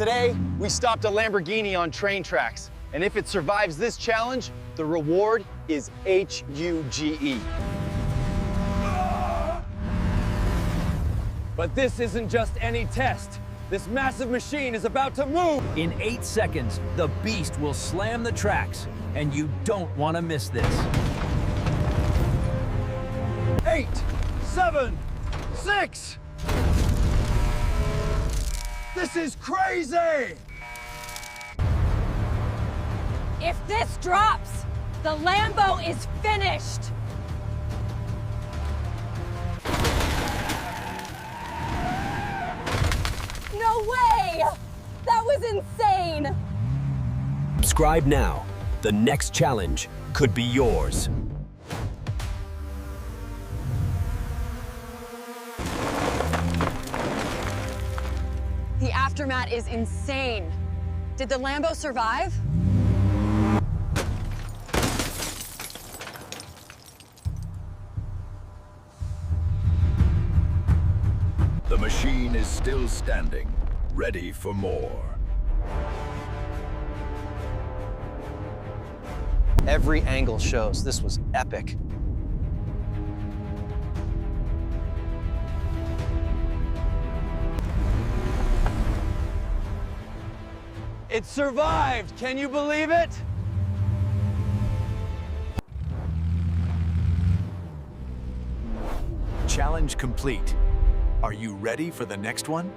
Today, we stopped a Lamborghini on train tracks, and if it survives this challenge, the reward is H-U-G-E. But this isn't just any test. This massive machine is about to move! In 8 seconds, the beast will slam the tracks, and you don't want to miss this. 8, 7, 6! This is crazy! If this drops, the Lambo is finished! No way! That was insane! Subscribe now. The next challenge could be yours. The aftermath is insane. Did the Lambo survive? The machine is still standing, ready for more. Every angle shows this was epic. It survived! Can you believe it? Challenge complete. Are you ready for the next one?